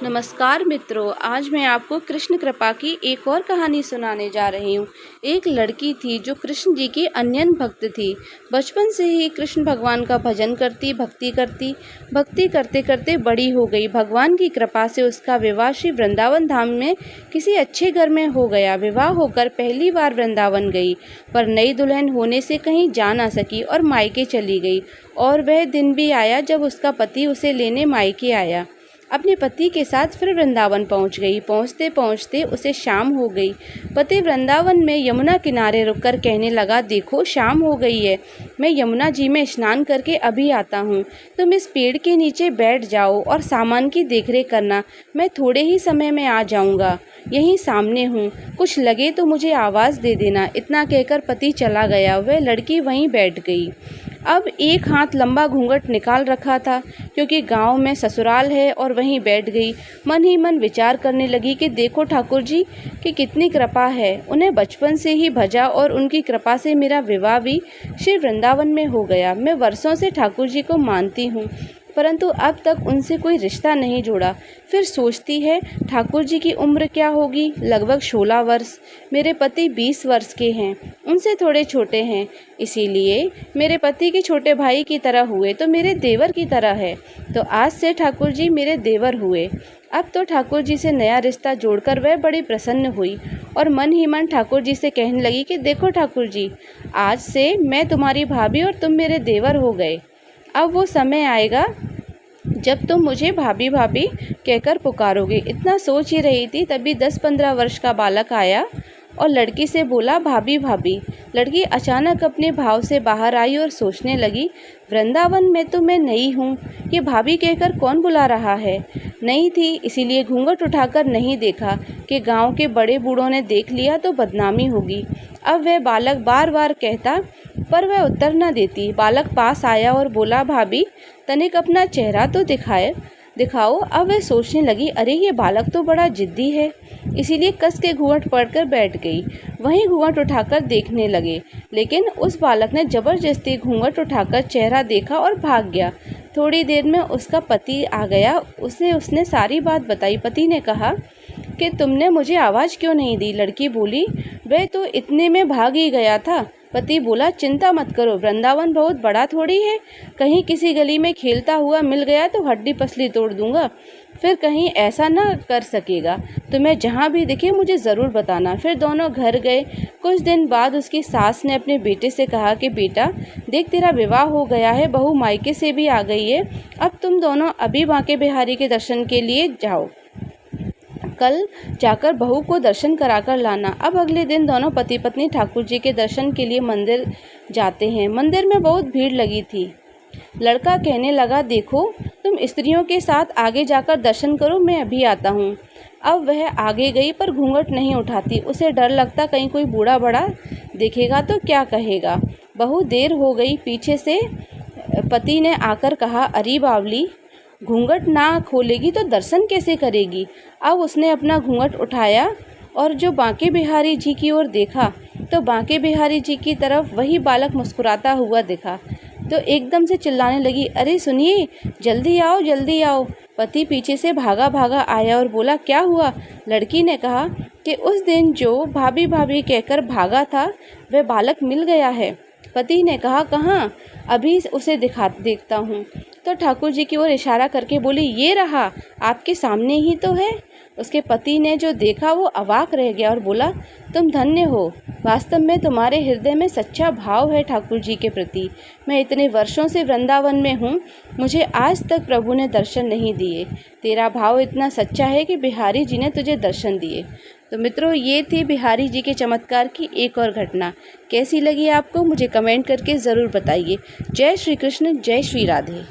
नमस्कार मित्रों, आज मैं आपको कृष्ण कृपा की एक और कहानी सुनाने जा रही हूँ। एक लड़की थी जो कृष्ण जी की अनन्य भक्त थी। बचपन से ही कृष्ण भगवान का भजन करती, भक्ति करते करते बड़ी हो गई। भगवान की कृपा से उसका विवाह श्री वृंदावन धाम में किसी अच्छे घर में हो गया। विवाह होकर पहली बार वृंदावन गई, पर नई दुल्हन होने से कहीं जा ना सकी और मायके चली गई। और वह दिन भी आया जब उसका पति उसे लेने मायके आया। अपने पति के साथ फिर वृंदावन पहुंच गई। पहुंचते पहुंचते उसे शाम हो गई। पति वृंदावन में यमुना किनारे रुककर कहने लगा, देखो शाम हो गई है, मैं यमुना जी में स्नान करके अभी आता हूँ। तुम इस पेड़ के नीचे बैठ जाओ और सामान की देखरेख करना, मैं थोड़े ही समय में आ जाऊँगा। यहीं सामने हूँ, कुछ लगे तो मुझे आवाज़ दे देना। इतना कहकर पति चला गया। वह लड़की वहीं बैठ गई। अब एक हाथ लंबा घूंघट निकाल रखा था, क्योंकि गांव में ससुराल है, और वहीं बैठ गई। मन ही मन विचार करने लगी कि देखो ठाकुर जी की कितनी कृपा है। उन्हें बचपन से ही भजा और उनकी कृपा से मेरा विवाह भी श्री वृंदावन में हो गया। मैं वर्षों से ठाकुर जी को मानती हूँ, परंतु अब तक उनसे कोई रिश्ता नहीं जोड़ा। फिर सोचती है, ठाकुर जी की उम्र क्या होगी? लगभग 16 वर्ष। मेरे पति 20 वर्ष के हैं, उनसे थोड़े छोटे हैं, इसीलिए मेरे पति के छोटे भाई की तरह हुए तो मेरे देवर की तरह है। तो आज से ठाकुर जी मेरे देवर हुए। अब तो ठाकुर जी से नया रिश्ता जोड़कर वह बड़ी प्रसन्न हुई और मन ही मन ठाकुर जी से कहने लगी कि देखो ठाकुर जी, आज से मैं तुम्हारी भाभी और तुम मेरे देवर हो गए। अब वो समय आएगा जब तुम मुझे भाभी भाभी कहकर पुकारोगे। इतना सोच ही रही थी, तभी 10-15 वर्ष का बालक आया और लड़की से बोला, भाभी भाभी। लड़की अचानक अपने भाव से बाहर आई और सोचने लगी, वृंदावन में तो मैं नई हूँ, ये भाभी कहकर कौन बुला रहा है। नई थी इसीलिए घूंघट उठाकर नहीं देखा कि गांव के बड़े बूढ़ों ने देख लिया तो बदनामी होगी। अब वह बालक बार बार कहता, पर वह उत्तर न देती। बालक पास आया और बोला, भाभी तनिक अपना चेहरा तो दिखाओ। अब वह सोचने लगी, अरे ये बालक तो बड़ा जिद्दी है, इसीलिए कस के घूंघट पड़कर बैठ गई। वहीं घूंघट उठाकर देखने लगे, लेकिन उस बालक ने जबरदस्ती घूंघट उठाकर चेहरा देखा और भाग गया। थोड़ी देर में उसका पति आ गया। उसने सारी बात बताई। पति ने कहा कि तुमने मुझे आवाज़ क्यों नहीं दी? लड़की बोली, वह तो इतने में भाग ही गया था। पति बोला, चिंता मत करो, वृंदावन बहुत बड़ा थोड़ी है, कहीं किसी गली में खेलता हुआ मिल गया तो हड्डी पसली तोड़ दूंगा, फिर कहीं ऐसा ना कर सकेगा। तुम्हें जहाँ भी दिखे मुझे ज़रूर बताना। फिर दोनों घर गए। कुछ दिन बाद उसकी सास ने अपने बेटे से कहा कि बेटा देख, तेरा विवाह हो गया है, बहू मायके से भी आ गई है, अब तुम दोनों अभी बांके बिहारी के दर्शन के लिए जाओ, कल जाकर बहू को दर्शन कराकर लाना। अब अगले दिन दोनों पति पत्नी ठाकुर जी के दर्शन के लिए मंदिर जाते हैं। मंदिर में बहुत भीड़ लगी थी। लड़का कहने लगा, देखो तुम स्त्रियों के साथ आगे जाकर दर्शन करो, मैं अभी आता हूँ। अब वह आगे गई, पर घूंघट नहीं उठाती। उसे डर लगता कहीं कोई बूढ़ा बड़ा देखेगा तो क्या कहेगा। बहुत देर हो गई। पीछे से पति ने आकर कहा, अरे बावली, घूंघट ना खोलेगी तो दर्शन कैसे करेगी। अब उसने अपना घूंघट उठाया और जो बांके बिहारी जी की ओर देखा तो बांके बिहारी जी की तरफ वही बालक मुस्कुराता हुआ दिखा। तो एकदम से चिल्लाने लगी, अरे सुनिए, जल्दी आओ जल्दी आओ। पति पीछे से भागा भागा आया और बोला, क्या हुआ? लड़की ने कहा कि उस दिन जो भाभी भाभी कहकर भागा था वह बालक मिल गया है। पति ने कहा, कहाँ? अभी उसे देखता हूँ। तो ठाकुर जी की ओर इशारा करके बोली, ये रहा, आपके सामने ही तो है। उसके पति ने जो देखा वो अवाक रह गया और बोला, तुम धन्य हो, वास्तव में तुम्हारे हृदय में सच्चा भाव है ठाकुर जी के प्रति। मैं इतने वर्षों से वृंदावन में हूँ, मुझे आज तक प्रभु ने दर्शन नहीं दिए। तेरा भाव इतना सच्चा है कि बिहारी जी ने तुझे दर्शन दिए। तो मित्रों, ये थी बिहारी जी के चमत्कार की एक और घटना। कैसी लगी आपको मुझे कमेंट करके ज़रूर बताइए। जय श्री कृष्ण, जय श्री राधे।